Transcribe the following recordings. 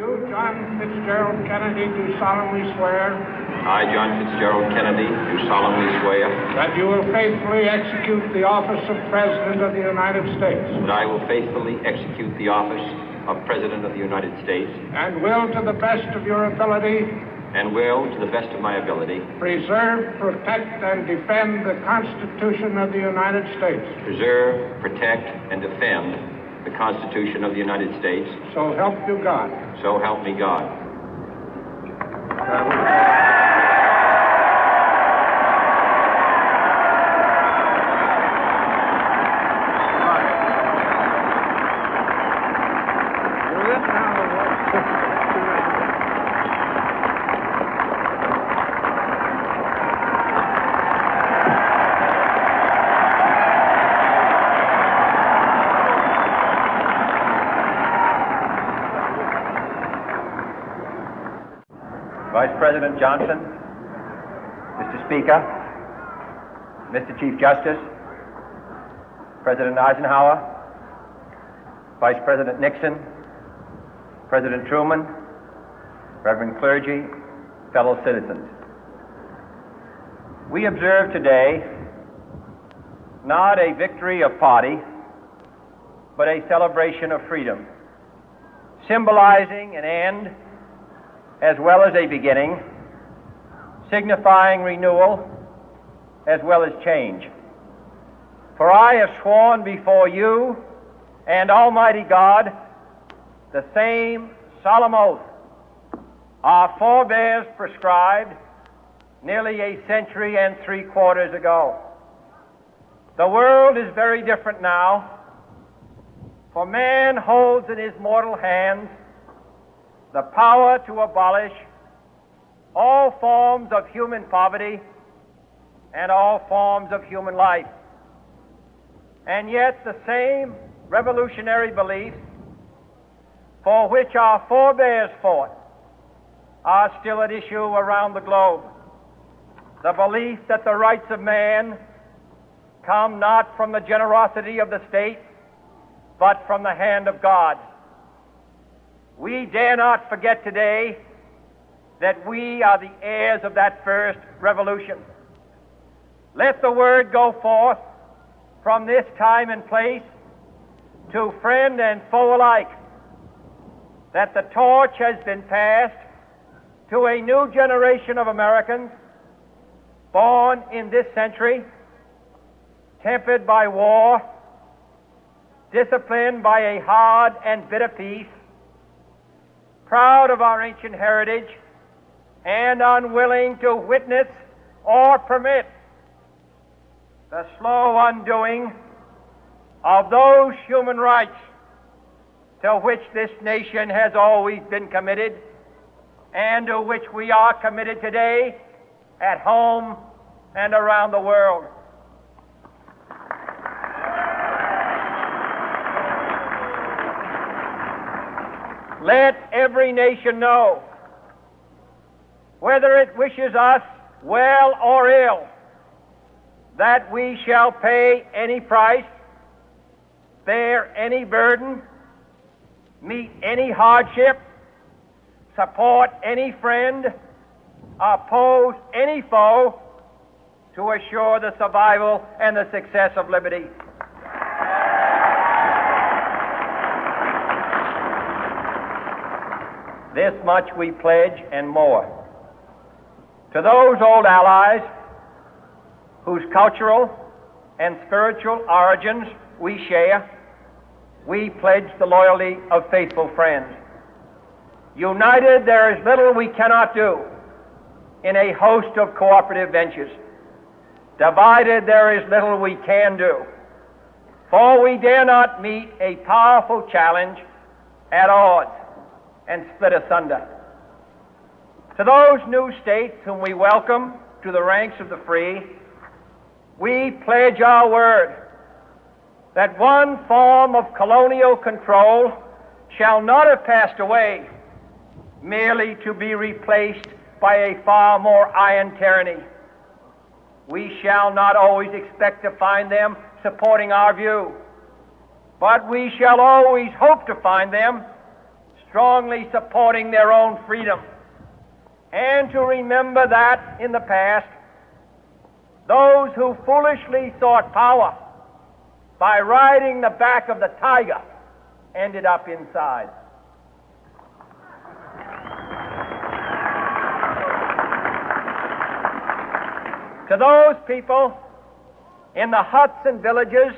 You, John Fitzgerald Kennedy, do solemnly swear. I, John Fitzgerald Kennedy, do solemnly swear. That you will faithfully execute the office of President of the United States. That I will faithfully execute the office of President of the United States. And will, to the best of your ability. And will, to the best of my ability. Preserve, protect, and defend the Constitution of the United States. Preserve, protect, and defend the Constitution of the United States. So help you God. So help me God. Vice President Johnson, Mr. Speaker, Mr. Chief Justice, President Eisenhower, Vice President Nixon, President Truman, Reverend clergy, fellow citizens. We observe today not a victory of party, but a celebration of freedom, symbolizing an end as well as a beginning, signifying renewal as well as change. For I have sworn before you and Almighty God the same solemn oath our forebears prescribed nearly a century and 3/4 ago. The world is very different now, for man holds in his mortal hands the power to abolish all forms of human poverty and all forms of human life. And yet the same revolutionary beliefs for which our forebears fought are still at issue around the globe. The belief that the rights of man come not from the generosity of the state, but from the hand of God. We dare not forget today that we are the heirs of that first revolution. Let the word go forth from this time and place to friend and foe alike that the torch has been passed to a new generation of Americans born in this century, tempered by war, disciplined by a hard and bitter peace, proud of our ancient heritage, and unwilling to witness or permit the slow undoing of those human rights to which this nation has always been committed and to which we are committed today at home and around the world. Let every nation know, whether it wishes us well or ill, that we shall pay any price, bear any burden, meet any hardship, support any friend, oppose any foe to assure the survival and the success of liberty. This much we pledge and more. To those old allies whose cultural and spiritual origins we share, we pledge the loyalty of faithful friends. United, there is little we cannot do in a host of cooperative ventures. Divided, there is little we can do, for we dare not meet a powerful challenge at odds and split asunder. To those new states whom we welcome to the ranks of the free, we pledge our word that one form of colonial control shall not have passed away merely to be replaced by a far more iron tyranny. We shall not always expect to find them supporting our view, but we shall always hope to find them strongly supporting their own freedom, and to remember that in the past, those who foolishly sought power by riding the back of the tiger ended up inside. To those people in the huts and villages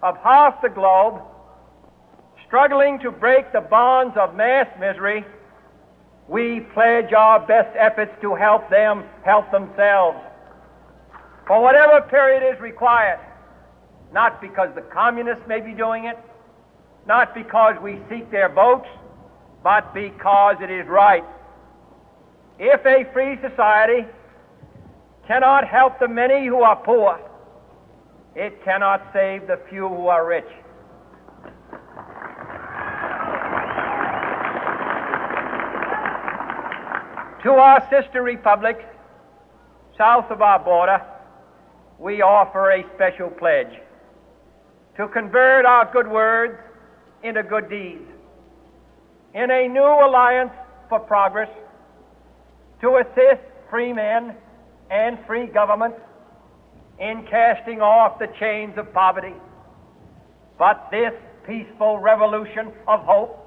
of half the globe struggling to break the bonds of mass misery, we pledge our best efforts to help them help themselves for whatever period is required, not because the communists may be doing it, not because we seek their votes, but because it is right. If a free society cannot help the many who are poor, it cannot save the few who are rich. To our sister republics south of our border, we offer a special pledge to convert our good words into good deeds, in a new alliance for progress, to assist free men and free governments in casting off the chains of poverty. But this peaceful revolution of hope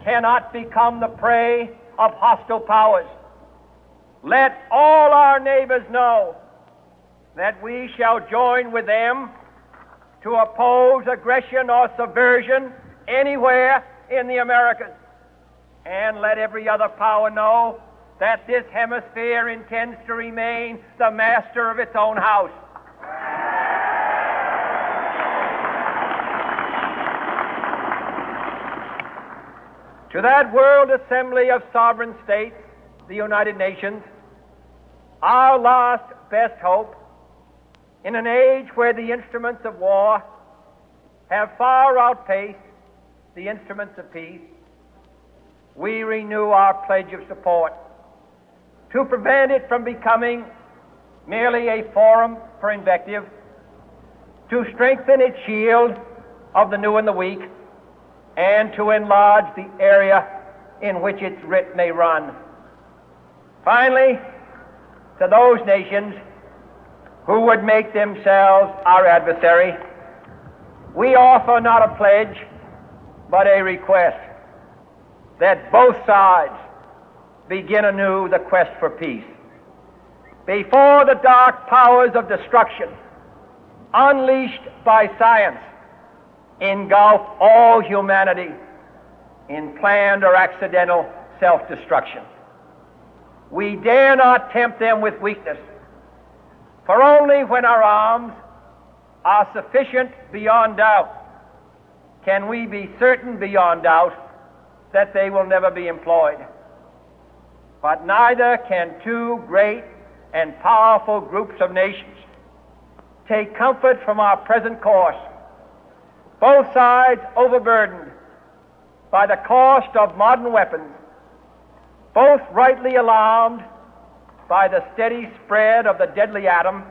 cannot become the prey of hostile powers. Let all our neighbors know that we shall join with them to oppose aggression or subversion anywhere in the Americas. And let every other power know that this hemisphere intends to remain the master of its own house. To that World Assembly of Sovereign States, the United Nations, our last best hope, in an age where the instruments of war have far outpaced the instruments of peace, we renew our pledge of support to prevent it from becoming merely a forum for invective, to strengthen its shield of the new and the weak, and to enlarge the area in which its writ may run. Finally, to those nations who would make themselves our adversary, we offer not a pledge, but a request that both sides begin anew the quest for peace. Before the dark powers of destruction, unleashed by science, engulf all humanity in planned or accidental self-destruction, we dare not tempt them with weakness, for only when our arms are sufficient beyond doubt can we be certain beyond doubt that they will never be employed. But neither can two great and powerful groups of nations take comfort from our present course, both sides overburdened by the cost of modern weapons, both rightly alarmed by the steady spread of the deadly atom,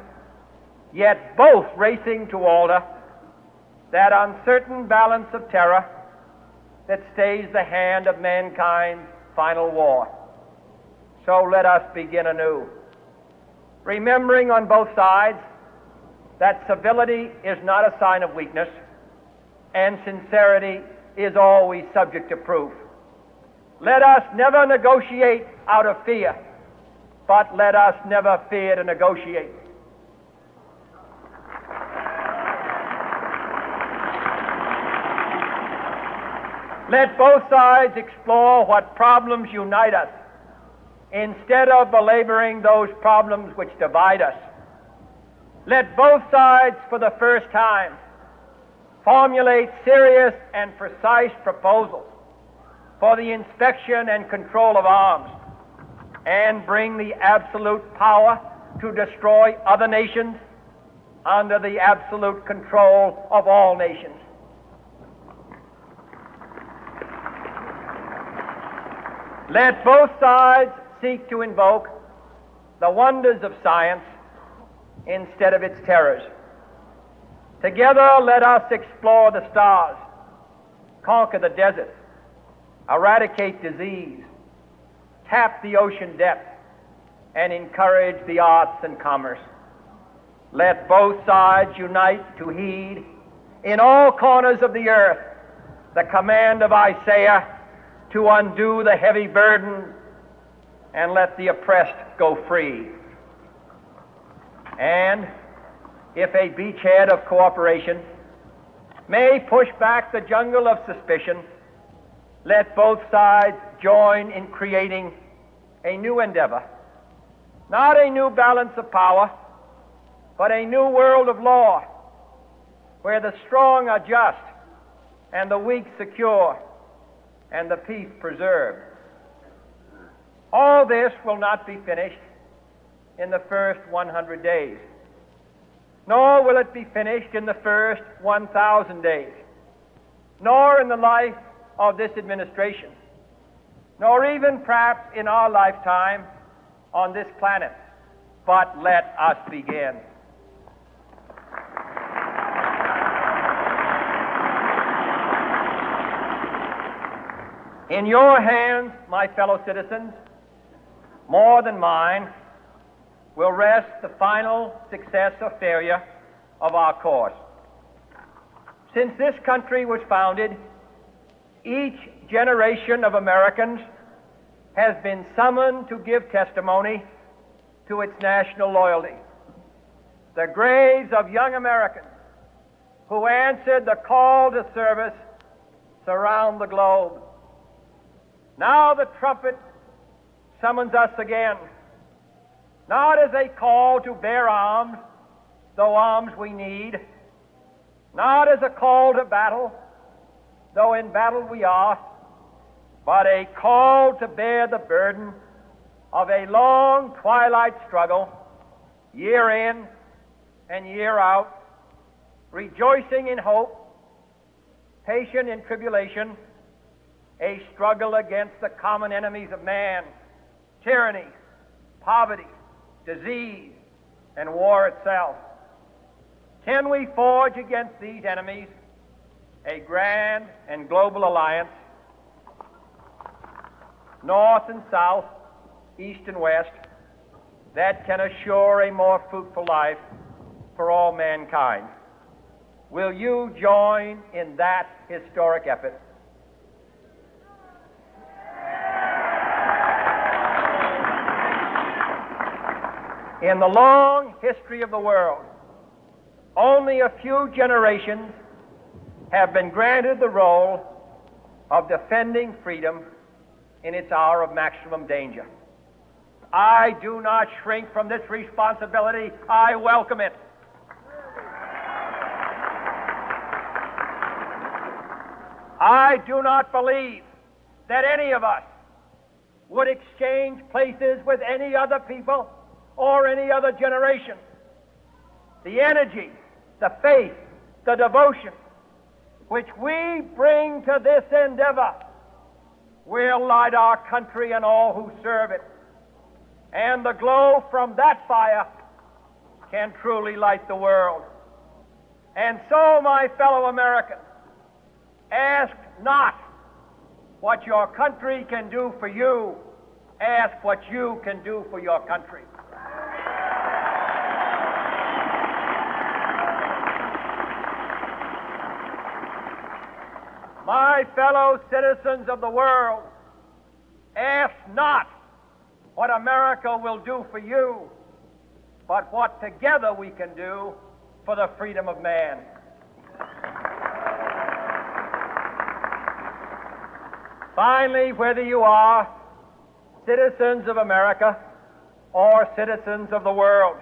yet both racing to alter that uncertain balance of terror that stays the hand of mankind's final war. So let us begin anew, remembering on both sides that civility is not a sign of weakness, and sincerity is always subject to proof. Let us never negotiate out of fear, but let us never fear to negotiate. Let both sides explore what problems unite us, instead of belaboring those problems which divide us. Let both sides, for the first time, formulate serious and precise proposals for the inspection and control of arms, and bring the absolute power to destroy other nations under the absolute control of all nations. Let both sides seek to invoke the wonders of science instead of its terrors. Together, let us explore the stars, conquer the deserts, eradicate disease, tap the ocean depths, and encourage the arts and commerce. Let both sides unite to heed in all corners of the earth the command of Isaiah to undo the heavy burden and let the oppressed go free. And if a beachhead of cooperation may push back the jungle of suspicion, let both sides join in creating a new endeavor, not a new balance of power, but a new world of law, where the strong are just and the weak secure and the peace preserved. All this will not be finished in the first 100 days, nor will it be finished in the first 1,000 days, nor in the life of this administration, nor even perhaps in our lifetime on this planet. But let us begin. In your hands, my fellow citizens, more than mine, will rest the final success or failure of our course. Since this country was founded, each generation of Americans has been summoned to give testimony to its national loyalty. The graves of young Americans who answered the call to service surround the globe. Now the trumpet summons us again, not as a call to bear arms, though arms we need, not as a call to battle, though in battle we are, but a call to bear the burden of a long twilight struggle, year in and year out, rejoicing in hope, patient in tribulation, a struggle against the common enemies of man, tyranny, poverty, disease, and war itself. Can we forge against these enemies a grand and global alliance, north and south, east and west, that can assure a more fruitful life for all mankind? Will you join in that historic effort? In the long history of the world, only a few generations have been granted the role of defending freedom in its hour of maximum danger. I do not shrink from this responsibility. I welcome it. I do not believe that any of us would exchange places with any other people or any other generation. The energy, the faith, the devotion which we bring to this endeavor will light our country and all who serve it. And the glow from that fire can truly light the world. And so, my fellow Americans, ask not what your country can do for you, ask what you can do for your country. My fellow citizens of the world, ask not what America will do for you, but what together we can do for the freedom of man. Finally, whether you are citizens of America or citizens of the world,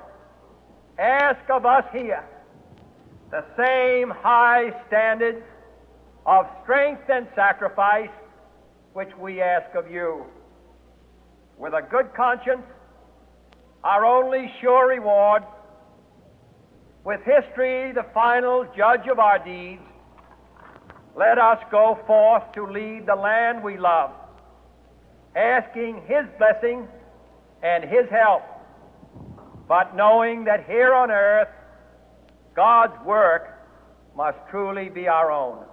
ask of us here the same high standards of strength and sacrifice which we ask of you. With a good conscience, our only sure reward, with history the final judge of our deeds, let us go forth to lead the land we love, asking His blessing and His help, but knowing that here on earth God's work must truly be our own.